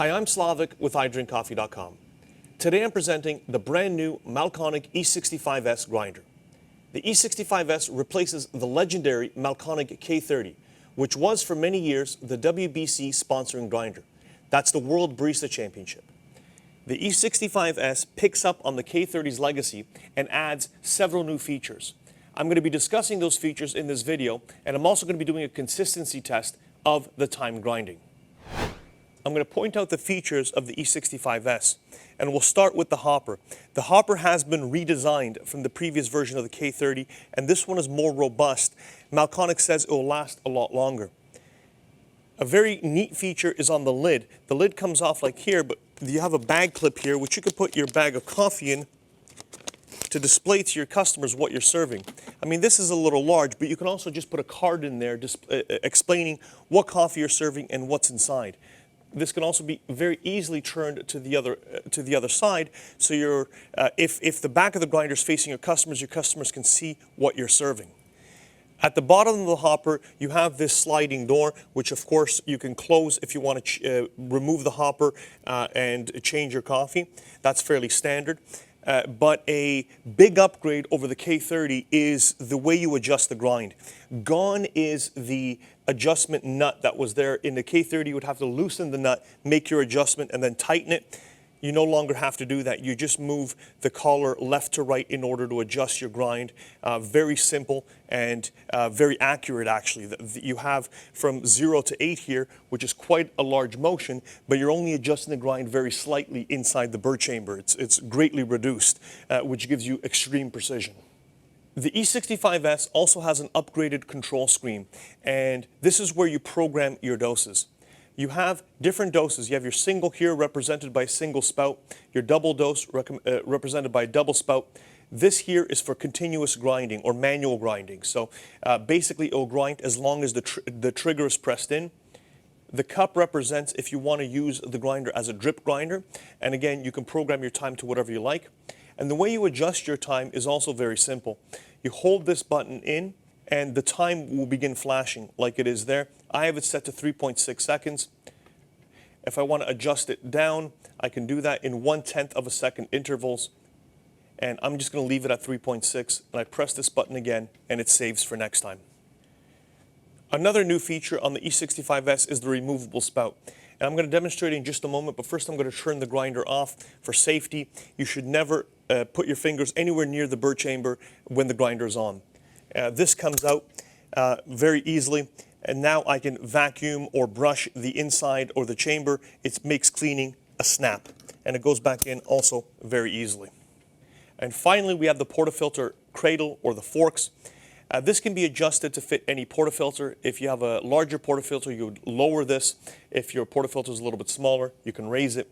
Hi, I'm Slavik with iDrinkCoffee.com. Today I'm presenting the brand new Mahlkonig E65s grinder. The E65s replaces the legendary Mahlkonig K30, which was for many years the WBC sponsoring grinder. That's the World Barista Championship. The E65s picks up on the K30's legacy and adds several new features. I'm going to be discussing those features in this video, and I'm also going to be doing a consistency test of the time grinding. I'm going to point out the features of the E65s, and we'll start with the hopper. The hopper has been redesigned from the previous version of the K30, and this one is more robust. Mahlkonig says it will last a lot longer. A very neat feature is on the lid. The lid comes off like here, but you have a bag clip here, which you could put your bag of coffee in to display to your customers what you're serving. I mean, this is a little large, but you can also just put a card in there explaining what coffee you're serving and what's inside. This can also be very easily turned to the other side, so if the back of the grinder is facing your customers can see what you're serving. At the bottom of the hopper, you have this sliding door, which of course you can close if you want to remove the hopper and change your coffee. That's fairly standard. But a big upgrade over the K30 is the way you adjust the grind. Gone is the adjustment nut that was there. In the K30, you would have to loosen the nut, make your adjustment, and then tighten it. You no longer have to do that. You just move the collar left to right in order to adjust your grind. Very simple and very accurate, actually. You have from 0 to 8 here, which is quite a large motion, but you're only adjusting the grind very slightly inside the burr chamber. It's greatly reduced, which gives you extreme precision. The E65s also has an upgraded control screen, and this is where you program your doses. You have different doses. You have your single here represented by a single spout, your double dose represented by a double spout. This here is for continuous grinding or manual grinding. So basically it will grind as long as the trigger is pressed in. The cup represents if you want to use the grinder as a drip grinder. And again, you can program your time to whatever you like. And the way you adjust your time is also very simple. You hold this button in, and the time will begin flashing like it is there. I have it set to 3.6 seconds. If I want to adjust it down, I can do that in 1/10 of a second intervals. And I'm just going to leave it at 3.6, and I press this button again, and it saves for next time. Another new feature on the E65s is the removable spout. And I'm going to demonstrate in just a moment, but first I'm going to turn the grinder off for safety. You should never put your fingers anywhere near the burr chamber when the grinder is on. This comes out very easily, and now I can vacuum or brush the inside or the chamber. It makes cleaning a snap, and it goes back in also very easily. And finally, we have the portafilter cradle or the forks. This can be adjusted to fit any portafilter. If you have a larger portafilter, you would lower this. If your portafilter is a little bit smaller, you can raise it.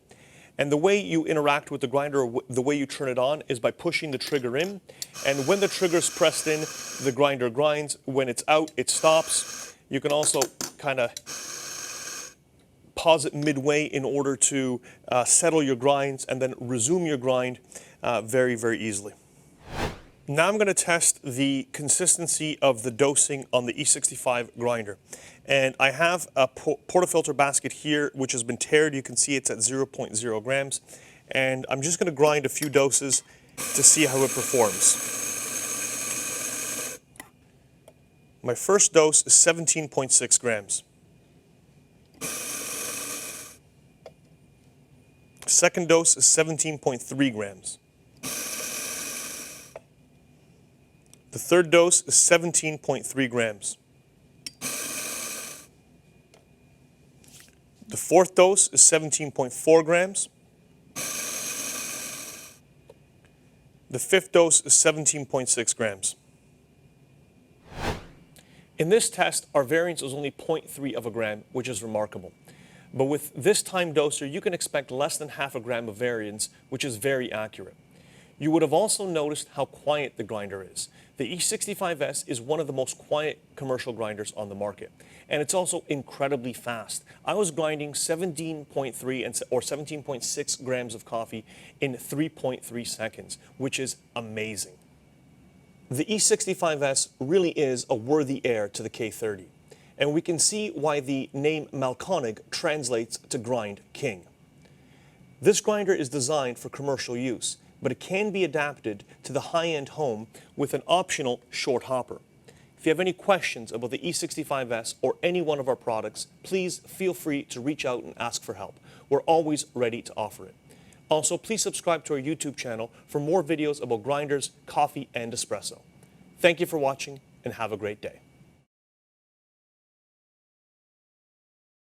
And the way you interact with the grinder, or the way you turn it on, is by pushing the trigger in. And when the trigger is pressed in, the grinder grinds. When it's out, it stops. You can also kind of pause it midway in order to settle your grinds and then resume your grind very, very easily. Now I'm going to test the consistency of the dosing on the E65 grinder. And I have a portafilter basket here, which has been tared. You can see it's at 0.0 grams. And I'm just going to grind a few doses to see how it performs. My first dose is 17.6 grams. Second dose is 17.3 grams. The third dose is 17.3 grams. The fourth dose is 17.4 grams. The fifth dose is 17.6 grams. In this test, our variance is only 0.3 of a gram, which is remarkable. But with this time doser, you can expect less than half a gram of variance, which is very accurate. You would have also noticed how quiet the grinder is. The E65s is one of the most quiet commercial grinders on the market. And it's also incredibly fast. I was grinding 17.3 or 17.6 grams of coffee in 3.3 seconds, which is amazing. The E65s really is a worthy heir to the K30. And we can see why the name Mahlkonig translates to grind king. This grinder is designed for commercial use, but it can be adapted to the high-end home with an optional short hopper. If you have any questions about the E65s or any one of our products, please feel free to reach out and ask for help. We're always ready to offer it. Also, please subscribe to our YouTube channel for more videos about grinders, coffee, and espresso. Thank you for watching, and have a great day.